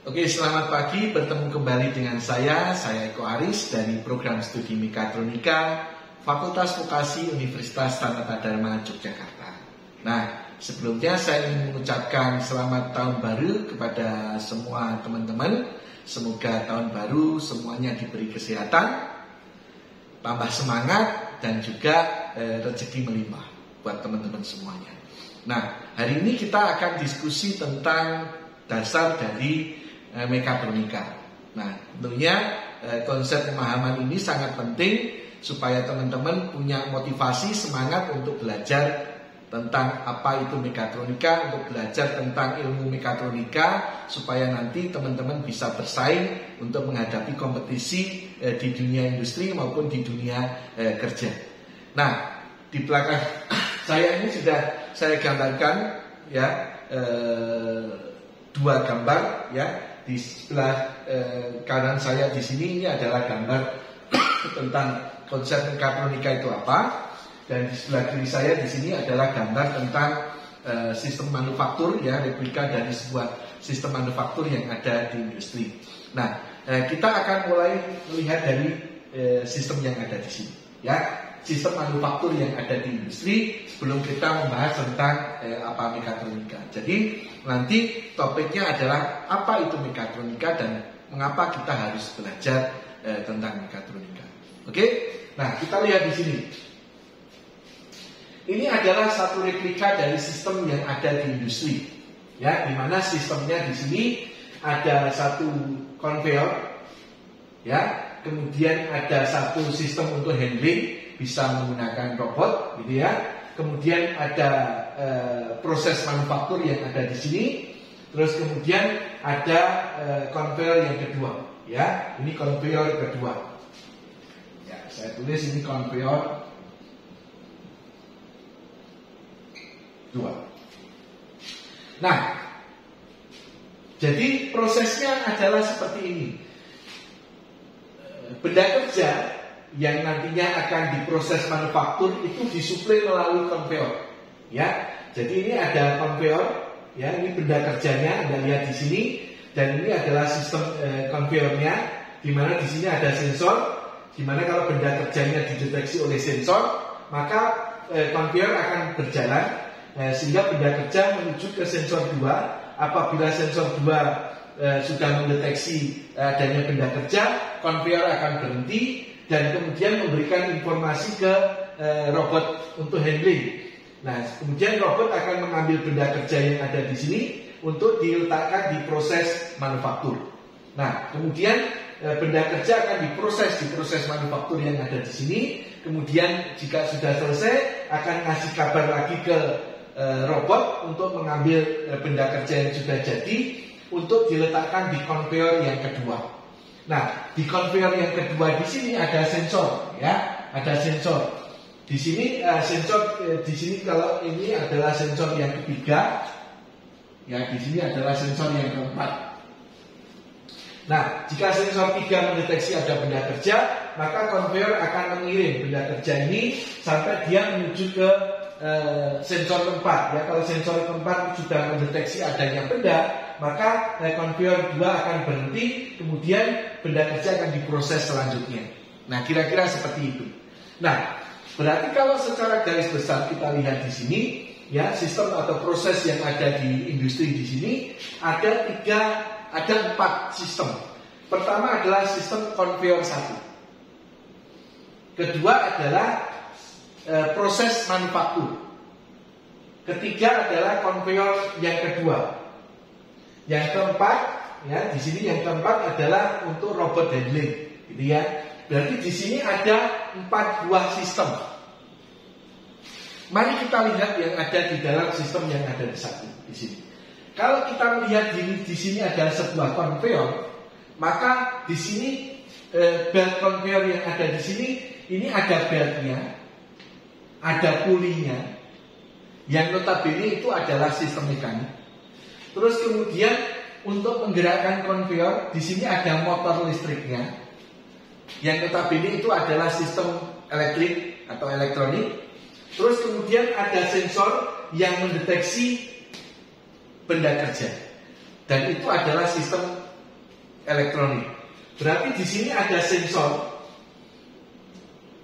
Oke, selamat pagi. Bertemu kembali dengan saya Eko Aris dari program studi Mekatronika Fakultas Vokasi Universitas Sanata Dharma Yogyakarta. Nah, sebelumnya saya ingin mengucapkan selamat tahun baru kepada semua teman-teman. Semoga tahun baru semuanya diberi kesehatan, tambah semangat, dan juga rezeki melimpah buat teman-teman semuanya. Nah, hari ini kita akan diskusi tentang dasar dari mekatronika. Nah, tentunya konsep pemahaman ini sangat penting supaya teman-teman punya motivasi, semangat untuk belajar tentang apa itu mekatronika, untuk belajar tentang ilmu mekatronika, supaya nanti teman-teman bisa bersaing untuk menghadapi kompetisi di dunia industri maupun di dunia kerja. Nah, di belakang saya ini sudah saya gambarkan ya dua gambar ya. Di sebelah kanan saya di sini ini adalah gambar tentang konsep mekatronika itu apa, dan di sebelah kiri saya di sini adalah gambar tentang sistem manufaktur ya, replika dari sebuah sistem manufaktur yang ada di industri. Nah, kita akan mulai melihat dari sistem yang ada di sini ya, sistem manufaktur yang ada di industri sebelum kita membahas tentang apa mekatronika. Jadi nanti topiknya adalah apa itu mekatronika dan mengapa kita harus belajar tentang mekatronika. Oke? Nah, kita lihat di sini. Ini adalah satu replika dari sistem yang ada di industri. Ya, di mana sistemnya di sini ada satu konveyor ya, kemudian ada satu sistem untuk handling, bisa menggunakan robot gitu ya. Kemudian ada proses manufaktur yang ada di sini. Terus kemudian ada konveyor yang kedua ya. Ini konveyor kedua. Ya, saya tulis ini konveyor 2. Nah, jadi prosesnya adalah seperti ini. Benda kerja yang nantinya akan diproses manufaktur itu disuplai melalui konveyor ya. Jadi ini ada konveyor ya, ini benda kerjanya Anda lihat di sini, dan ini adalah sistem konveyornya, di mana di sini ada sensor, di mana kalau benda kerjanya dideteksi oleh sensor, maka konveyor akan berjalan sehingga benda kerja menuju ke sensor 2. Apabila sensor 2 sudah mendeteksi adanya benda kerja, konveyor akan berhenti dan kemudian memberikan informasi ke robot untuk handling. Nah, kemudian robot akan mengambil benda kerja yang ada di sini untuk diletakkan di proses manufaktur. Nah, kemudian benda kerja akan diproses di proses manufaktur yang ada di sini. Kemudian jika sudah selesai akan ngasih kabar lagi ke robot untuk mengambil benda kerja yang sudah jadi untuk diletakkan di konveyor yang kedua. Nah, di konveyor yang kedua di sini ada sensor ya, ada sensor. Di sini sensor di sini kalau ini adalah sensor yang ketiga. Ya, di sini adalah sensor yang keempat. Nah, jika sensor 3 mendeteksi ada benda kerja, maka konveyor akan mengirim benda kerja ini sampai dia menuju ke sensor keempat ya. Kalau sensor keempat sudah mendeteksi adanya benda, maka konveyor 2 akan berhenti, kemudian benda kerja akan diproses selanjutnya. Nah, kira-kira seperti itu. Nah, berarti kalau secara garis besar kita lihat di sini ya, sistem atau proses yang ada di industri di sini ada 4 sistem. Pertama adalah sistem konveyor 1. Kedua adalah proses manufaktur. Ketiga adalah konveyor yang kedua. Yang keempat ya, di sini yang keempat adalah untuk robot handling gitu ya. Berarti di sini ada 4 buah sistem. Mari kita lihat yang ada di dalam sistem yang ada di sini. Kalau kita melihat di sini ada sebuah konveyor, maka di sini belt konveyor yang ada di sini ini ada beltnya, ada pulinya, yang notabene itu adalah sistem mekanik. Terus kemudian untuk menggerakkan konveyor di sini ada motor listriknya, yang notabene itu adalah sistem elektrik atau elektronik. Terus kemudian ada sensor yang mendeteksi benda kerja, dan itu adalah sistem elektronik. Berarti di sini ada sensor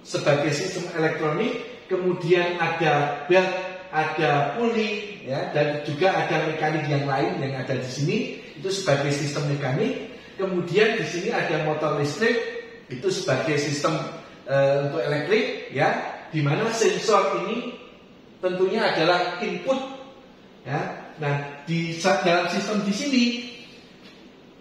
sebagai sistem elektronik, kemudian ada belt, ada pulley, ya, dan juga ada mekanik yang lain yang ada di sini itu sebagai sistem mekanik. Kemudian di sini ada motor listrik itu sebagai sistem untuk elektrik, ya, di mana sensor ini tentunya adalah input, ya. Nah, dalam sistem di sini,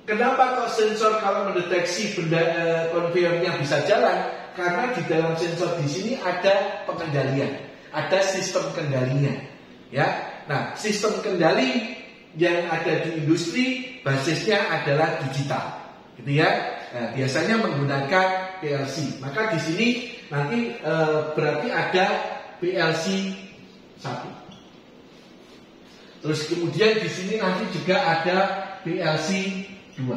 kenapa kok sensor kalau mendeteksi benda konveyornya bisa jalan? Karena di dalam sensor di sini ada pengendalian, ada sistem kendalinya, ya. Nah, sistem kendali yang ada di industri basisnya adalah digital, gitu ya. Nah, biasanya menggunakan PLC. Maka di sini nanti berarti ada PLC 1. Terus kemudian di sini nanti juga ada PLC 2.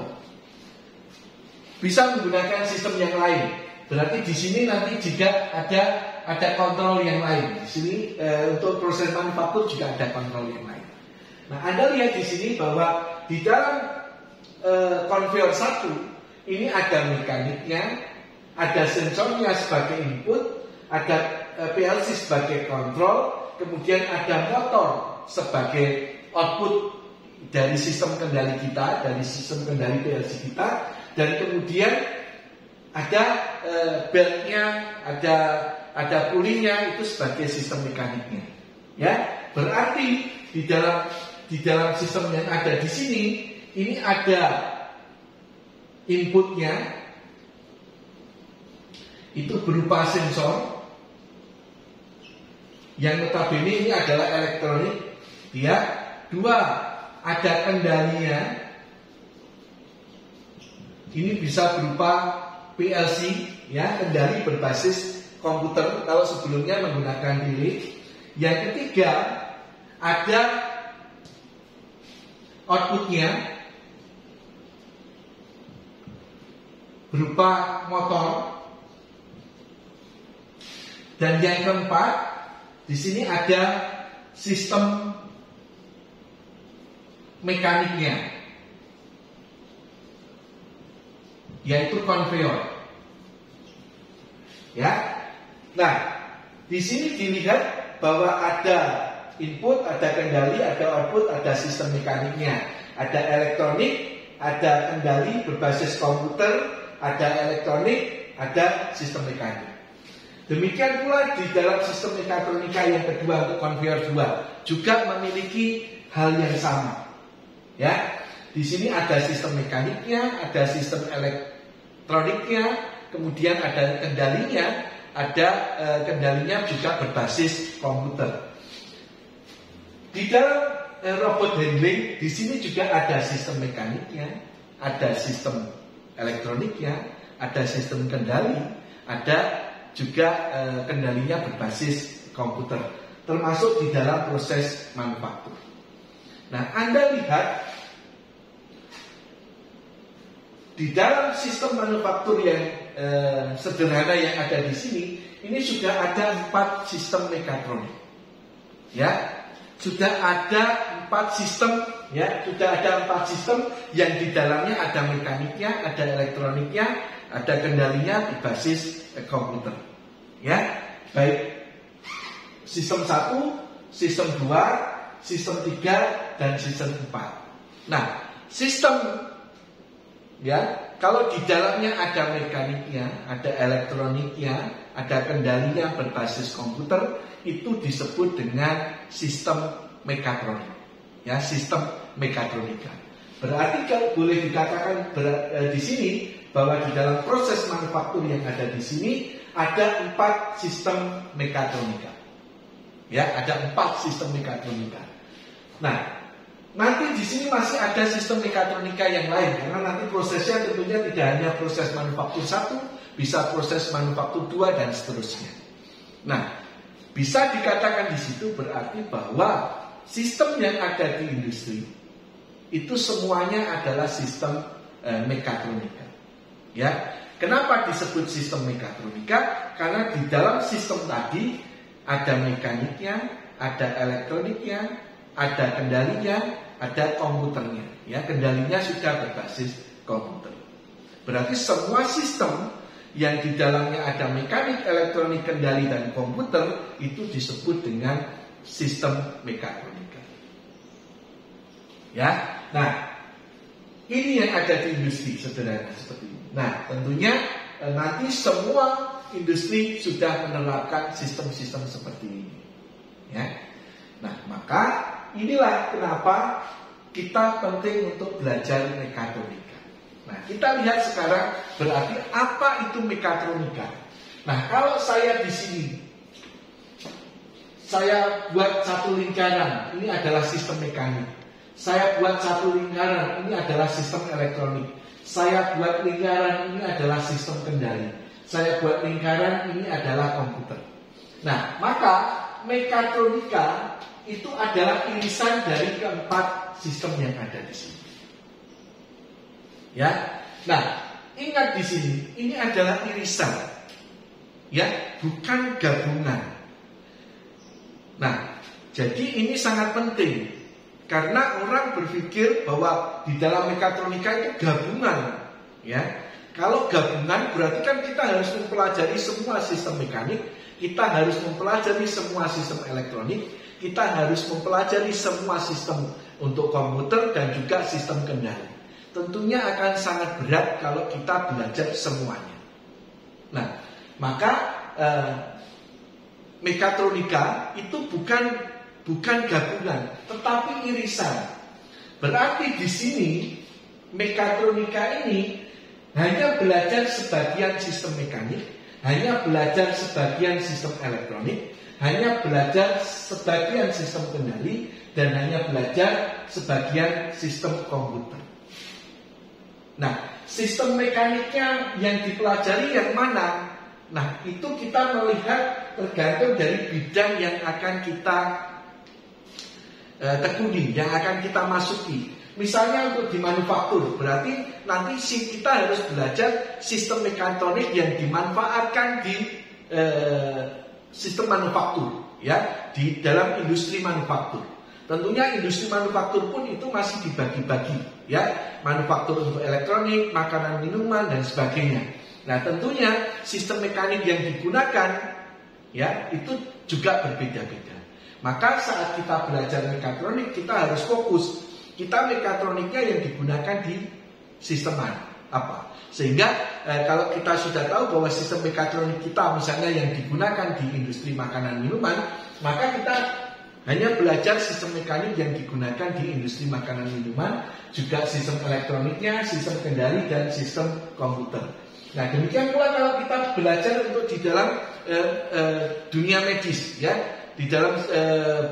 Bisa menggunakan sistem yang lain. Berarti di sini nanti juga ada kontrol yang lain. Di sini untuk proses manufaktur juga ada kontrol yang lain. Nah, Anda lihat di sini bahwa di dalam konveyor 1 ini ada mekaniknya, ada sensornya sebagai input, ada PLC sebagai kontrol, kemudian ada motor sebagai output dari sistem kendali kita, dari sistem kendali PLC kita, dan kemudian ada beltnya, ada pulley-nya itu sebagai sistem mekaniknya. Ya, berarti di dalam sistem yang ada di sini ini ada inputnya itu berupa sensor yang notabene ini adalah elektronik, ya. 2, ada kendalinya, ini bisa berupa PLC, ya, kendali berbasis komputer kalau sebelumnya menggunakan relay. Yang ketiga, ada outputnya berupa motor. Dan yang keempat, di sini ada sistem mekaniknya, yaitu konveyor. Ya. Nah, di sini dilihat bahwa ada input, ada kendali, ada output, ada sistem mekaniknya, ada elektronik, ada kendali berbasis komputer, ada elektronik, ada sistem mekanik. Demikian pula di dalam sistem mekatronika yang kedua untuk konveyor 2 juga memiliki hal yang sama. Ya, di sini ada sistem mekaniknya, ada sistem elektroniknya, kemudian ada kendalinya, ada kendalinya juga berbasis komputer. Di dalam robot handling di sini juga ada sistem mekaniknya, ada sistem elektroniknya, ada sistem kendali, ada juga kendalinya berbasis komputer, termasuk di dalam proses manufaktur. Nah, Anda lihat di dalam sistem manufaktur yang sederhana yang ada di sini, ini sudah ada 4 sistem mekatronik. Ya, sudah ada 4 sistem, ya, sudah ada 4 sistem yang di dalamnya ada mekaniknya, ada elektroniknya, ada kendalinya berbasis komputer. Ya, baik sistem 1, sistem 2, sistem 3, dan sistem 4. Nah, sistem, ya, kalau di dalamnya ada mekaniknya, ada elektroniknya, ada kendalinya berbasis komputer, itu disebut dengan sistem mekatronik. Ya, sistem mekatronika. Berarti kalau boleh dikatakan di sini bahwa di dalam proses manufaktur yang ada di sini ada 4 sistem mekatronika. Ya, ada 4 sistem mekatronika. Nah, nanti di sini masih ada sistem mekatronika yang lain, karena nanti prosesnya tentunya tidak hanya proses manufaktur 1, bisa proses manufaktur 2 dan seterusnya. Nah, bisa dikatakan di situ berarti bahwa sistem yang ada di industri itu semuanya adalah sistem mekatronika. Ya, kenapa disebut sistem mekatronika? Karena di dalam sistem tadi ada mekaniknya, ada elektroniknya, ada kendalinya, ada komputernya. Ya, kendalinya sudah berbasis komputer. Berarti semua sistem yang di dalamnya ada mekanik, elektronik, kendali, dan komputer itu disebut dengan sistem mekatronika. Ya, nah ini yang ada di industri sederhana seperti ini. Nah, tentunya nanti semua industri sudah menerapkan sistem-sistem seperti ini. Ya, nah maka inilah kenapa kita penting untuk belajar mekatronika. Nah, kita lihat sekarang berarti apa itu mekatronika. Nah, kalau saya di sini, saya buat satu lingkaran, ini adalah sistem mekanik. Saya buat satu lingkaran, ini adalah sistem elektronik. Saya buat lingkaran, ini adalah sistem kendali. Saya buat lingkaran, ini adalah komputer. Nah, maka mekatronika itu adalah irisan dari keempat sistem yang ada di sini. Ya, nah ingat di sini, ini adalah irisan, ya, bukan gabungan. Nah, jadi ini sangat penting. Karena orang berpikir bahwa di dalam mekatronika itu gabungan, ya. Kalau gabungan berarti kan kita harus mempelajari semua sistem mekanik, kita harus mempelajari semua sistem elektronik, kita harus mempelajari semua sistem untuk komputer dan juga sistem kendali. Tentunya akan sangat berat kalau kita belajar semuanya. Nah, maka mekatronika itu bukan gabungan, tetapi irisan. Berarti di sini mekatronika ini hanya belajar sebagian sistem mekanik, hanya belajar sebagian sistem elektronik, hanya belajar sebagian sistem kendali, dan hanya belajar sebagian sistem komputer. Nah, sistem mekaniknya yang dipelajari yang mana? Nah, itu kita melihat tergantung dari bidang yang akan kita tekuni, yang akan kita masuki. Misalnya untuk di manufaktur, berarti nanti kita harus belajar sistem mekatronik yang dimanfaatkan di sistem manufaktur, ya, di dalam industri manufaktur. Tentunya industri manufaktur pun itu masih dibagi-bagi, ya, manufaktur untuk elektronik, makanan, minuman, dan sebagainya. Nah, tentunya sistem mekanik yang digunakan, ya, itu juga berbeda-beda. Maka saat kita belajar mekatronik, kita harus fokus. Kita mekatroniknya yang digunakan di sistem apa? Sehingga kalau kita sudah tahu bahwa sistem mekatronik kita misalnya yang digunakan di industri makanan minuman, maka kita hanya belajar sistem mekanik yang digunakan di industri makanan minuman, juga sistem elektroniknya, sistem kendali, dan sistem komputer. Nah, demikian pula kalau kita belajar untuk di dalam dunia medis, ya, di dalam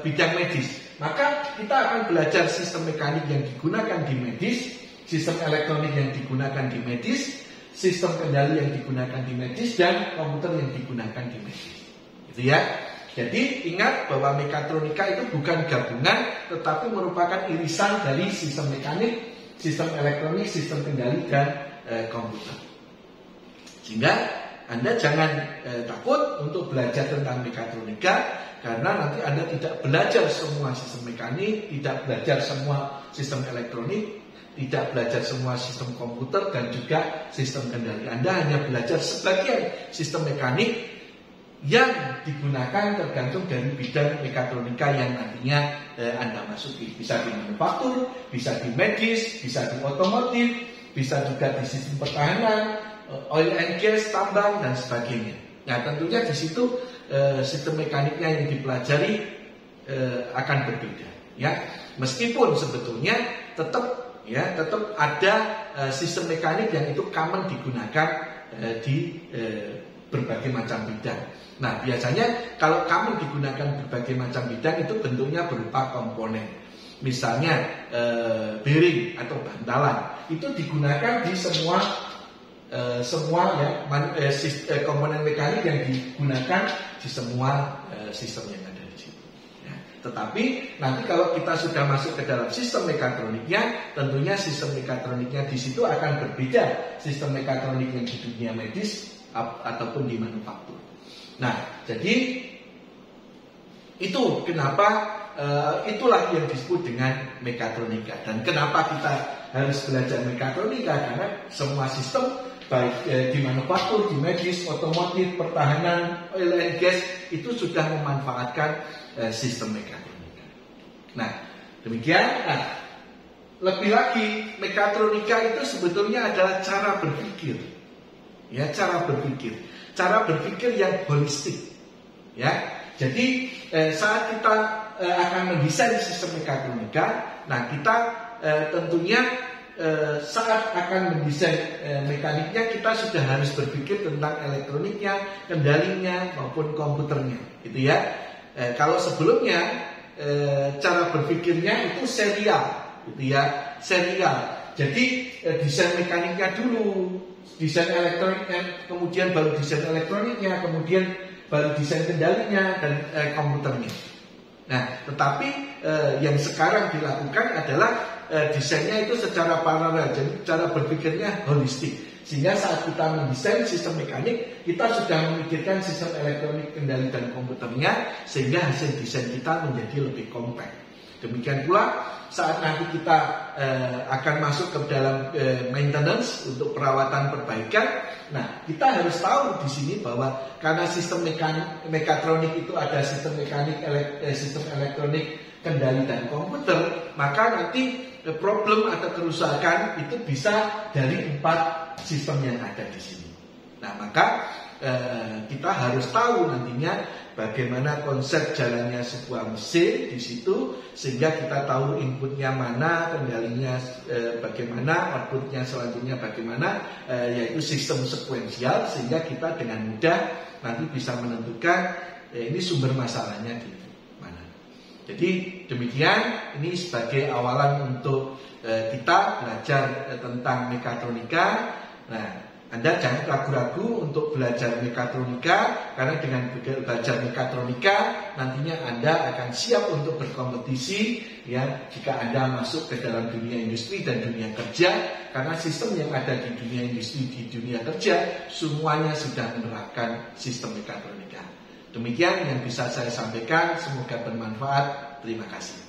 bidang medis, maka kita akan belajar sistem mekanik yang digunakan di medis, sistem elektronik yang digunakan di medis, sistem kendali yang digunakan di medis, dan komputer yang digunakan di medis. Gitu ya. Jadi ingat bahwa mekatronika itu bukan gabungan, tetapi merupakan irisan dari sistem mekanik, sistem elektronik, sistem kendali, dan komputer. Sehingga Anda jangan takut untuk belajar tentang mekatronika, karena nanti Anda tidak belajar semua sistem mekanik, tidak belajar semua sistem elektronik, tidak belajar semua sistem komputer, dan juga sistem kendali. Anda hanya belajar sebagian sistem mekanik yang digunakan tergantung dari bidang mekatronika yang nantinya Anda masuki. Bisa di manufaktur, bisa di medis, bisa di otomotif, bisa juga di sistem pertahanan, oil and gas, tambang, dan sebagainya. Nah, tentunya di situ sistem mekaniknya yang dipelajari akan berbeda, ya. Meskipun sebetulnya tetap ada sistem mekanik yang itu common digunakan di berbagai macam bidang. Nah, biasanya kalau common digunakan berbagai macam bidang itu bentuknya berupa komponen. Misalnya bearing atau bantalan itu digunakan di semua komponen mekanik yang digunakan di semua sistem yang ada di situ. Ya. Tetapi nanti kalau kita sudah masuk ke dalam sistem mekatroniknya, tentunya sistem mekatroniknya di situ akan berbeda sistem mekatronik yang di dunia medis ataupun di manufaktur. Nah, jadi itu kenapa itulah yang disebut dengan mekatronika, dan kenapa kita harus belajar mekatronika karena semua sistem baik di manufaktur, di medis, otomotif, pertahanan, oil and gas itu sudah memanfaatkan sistem mekatronika. Nah, demikian. Nah, lebih lagi mekatronika itu sebetulnya adalah cara berpikir, ya, cara berpikir yang holistik, ya. Jadi saat kita akan mendesain sistem mekatronika, nah kita tentunya saat akan mendesain mekaniknya kita sudah harus berpikir tentang elektroniknya, kendalinya maupun komputernya, gitu ya. Kalau sebelumnya cara berpikirnya itu serial, gitu ya, serial. Jadi desain mekaniknya dulu, desain elektroniknya, kemudian baru desain elektroniknya, kemudian baru desain kendalinya dan komputernya. Nah, tetapi yang sekarang dilakukan adalah desainnya itu secara paralel, jadi cara berpikirnya holistik. Sehingga saat kita mendesain sistem mekanik, kita sudah memikirkan sistem elektronik, kendali dan komputernya, sehingga hasil desain kita menjadi lebih kompak. Demikian pula saat nanti kita akan masuk ke dalam maintenance untuk perawatan perbaikan. Nah, kita harus tahu di sini bahwa karena sistem mekatronik itu ada sistem mekanik, sistem elektronik, kendali dan komputer, maka nanti problem atau kerusakan itu bisa dari 4 sistem yang ada di sini. Nah, maka kita harus tahu nantinya bagaimana konsep jalannya sebuah mesin di situ, sehingga kita tahu inputnya mana, kendalinya bagaimana, outputnya selanjutnya bagaimana, yaitu sistem sekuensial, sehingga kita dengan mudah nanti bisa menentukan ini sumber masalahnya di mana. Jadi demikian, ini sebagai awalan untuk kita belajar tentang mekatronika. Nah, Anda jangan ragu-ragu untuk belajar mekatronika, karena dengan belajar mekatronika nantinya Anda akan siap untuk berkompetisi, ya, jika Anda masuk ke dalam dunia industri dan dunia kerja, karena sistem yang ada di dunia industri, di dunia kerja semuanya sudah menerapkan sistem mekatronika. Demikian yang bisa saya sampaikan, semoga bermanfaat. Terima kasih.